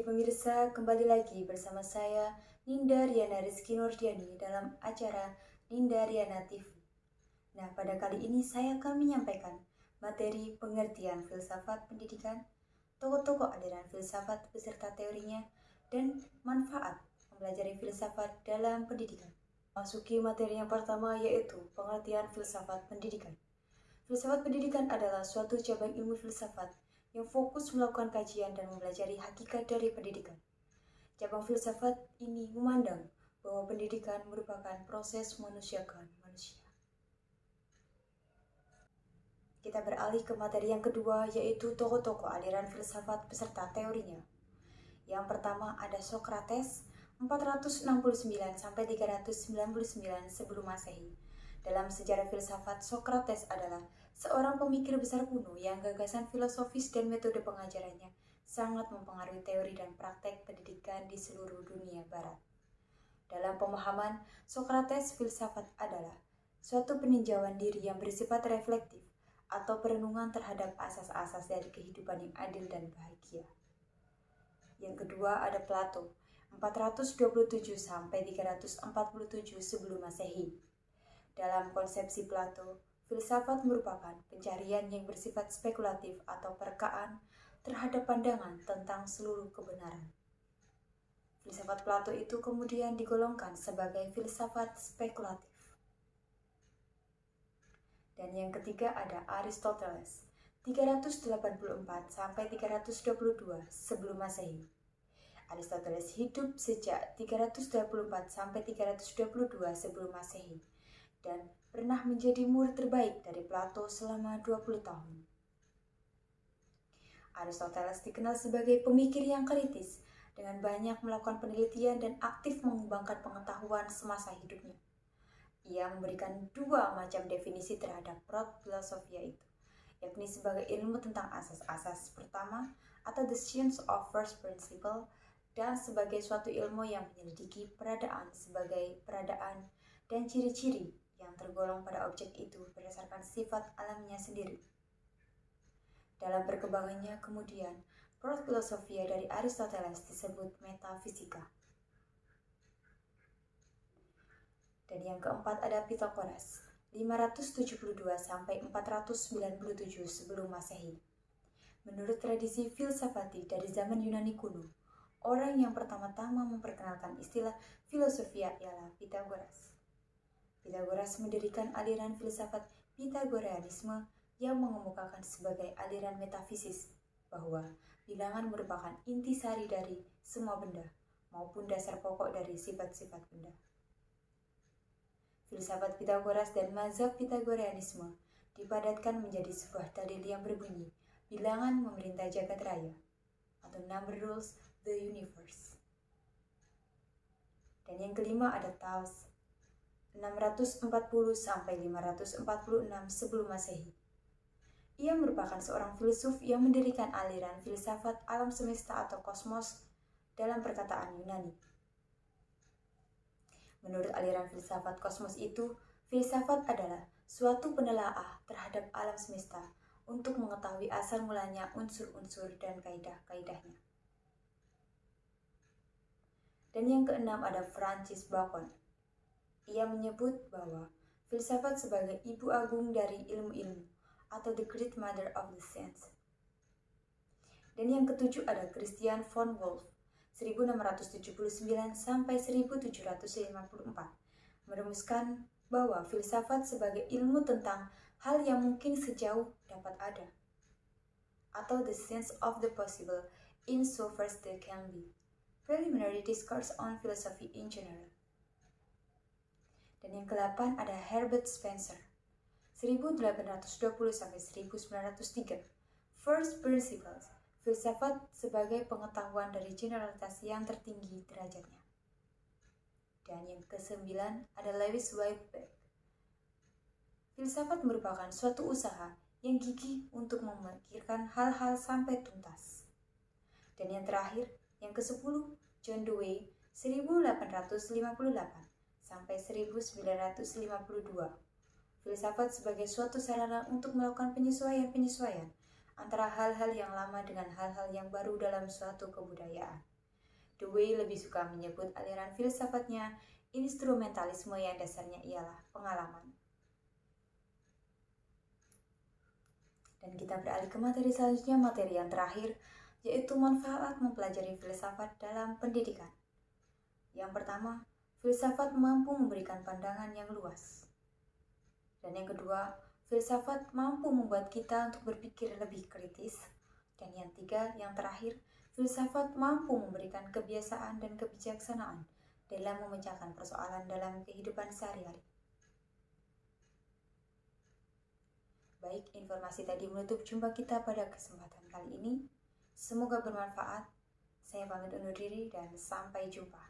pemirsa, kembali lagi bersama saya Ninda Riana Rizky Nurdiani dalam acara Ninda Riana TV. Nah, pada kali ini saya akan menyampaikan materi pengertian filsafat pendidikan, tokoh-tokoh aliran filsafat beserta teorinya, dan manfaat mempelajari filsafat dalam pendidikan. Masuki materi yang pertama yaitu pengertian filsafat pendidikan. Filsafat pendidikan adalah suatu cabang ilmu filsafat yang fokus melakukan kajian dan mempelajari hakikat dari pendidikan. Cabang filsafat ini memandang bahwa pendidikan merupakan proses memanusiakan manusia. Kita beralih ke materi yang kedua, yaitu tokoh-tokoh aliran filsafat beserta teorinya. Yang pertama ada Socrates, 469-399 sebelum Masehi. Dalam sejarah filsafat, Socrates adalah seorang pemikir besar kuno yang gagasan filosofis dan metode pengajarannya sangat mempengaruhi teori dan praktek pendidikan di seluruh dunia barat. Dalam pemahaman Socrates, filsafat adalah suatu peninjauan diri yang bersifat reflektif atau perenungan terhadap asas-asas dari kehidupan yang adil dan bahagia. Yang kedua ada Plato, 427-347 sebelum Masehi. Dalam konsepsi Plato, filsafat merupakan pencarian yang bersifat spekulatif atau perekaan terhadap pandangan tentang seluruh kebenaran. Filsafat Plato itu kemudian digolongkan sebagai filsafat spekulatif. Dan yang ketiga ada Aristoteles, 384-322 sebelum Masehi. Aristoteles hidup sejak 324-322 sebelum Masehi dan pernah menjadi murid terbaik dari Plato selama 20 tahun. Aristoteles dikenal sebagai pemikir yang kritis dengan banyak melakukan penelitian dan aktif mengembangkan pengetahuan semasa hidupnya. Ia memberikan dua macam definisi terhadap filosofia itu, yakni sebagai ilmu tentang asas-asas pertama atau the science of first principle, dan sebagai suatu ilmu yang menyelidiki peradaan sebagai peradaan dan ciri-ciri yang tergolong pada objek itu berdasarkan sifat alamnya sendiri. Dalam perkembangannya kemudian, filosofia dari Aristoteles disebut metafisika. Dan yang keempat ada Pythagoras, 572-497 sebelum Masehi. Menurut tradisi filsafati dari zaman Yunani kuno, orang yang pertama-tama memperkenalkan istilah filosofia ialah Pythagoras. Pythagoras mendirikan aliran filsafat Pythagoreanisme yang mengemukakan sebagai aliran metafisis bahwa bilangan merupakan intisari dari semua benda maupun dasar pokok dari sifat-sifat benda. Filsafat Pythagoras dan mazhab Pythagoreanisme dipadatkan menjadi sebuah dalil yang berbunyi bilangan memerintah jagat raya atau number rules the universe. Dan yang kelima ada Thales, 640-546 sebelum Masehi. Ia merupakan seorang filsuf yang mendirikan aliran filsafat alam semesta atau kosmos dalam perkataan Yunani. Menurut aliran filsafat kosmos itu, filsafat adalah suatu penelaah terhadap alam semesta untuk mengetahui asal mulanya unsur-unsur dan kaidah-kaidahnya. Dan yang keenam ada Francis Bacon. Ia menyebut bahwa filsafat sebagai ibu agung dari ilmu-ilmu atau the great mother of the science. Dan yang ketujuh ada Christian von Wolff, 1679-1754, merumuskan bahwa filsafat sebagai ilmu tentang hal yang mungkin sejauh dapat ada, atau the sense of the possible in so far as there can be, preliminary discourse on philosophy in general. Dan yang ke-8 ada Herbert Spencer, 1820-1903, First Principles, filsafat sebagai pengetahuan dari generalitas yang tertinggi derajatnya. Dan yang ke-9 ada Lewis Whitebeck. Filsafat merupakan suatu usaha yang gigih untuk memikirkan hal-hal sampai tuntas. Dan yang terakhir, yang ke-10, John Dewey, 1858-1952. Filsafat sebagai suatu sarana untuk melakukan penyesuaian-penyesuaian antara hal-hal yang lama dengan hal-hal yang baru dalam suatu kebudayaan. Dewey lebih suka menyebut aliran filsafatnya instrumentalisme yang dasarnya ialah pengalaman. Dan kita beralih ke materi selanjutnya, materi yang terakhir, yaitu manfaat mempelajari filsafat dalam pendidikan. Yang pertama, filsafat mampu memberikan pandangan yang luas. Dan yang kedua, filsafat mampu membuat kita untuk berpikir lebih kritis. Dan yang tiga, yang terakhir, filsafat mampu memberikan kebiasaan dan kebijaksanaan dalam memecahkan persoalan dalam kehidupan sehari-hari. Baik, informasi tadi menutup jumpa kita pada kesempatan kali ini. Semoga bermanfaat. Saya pamit undur diri dan sampai jumpa.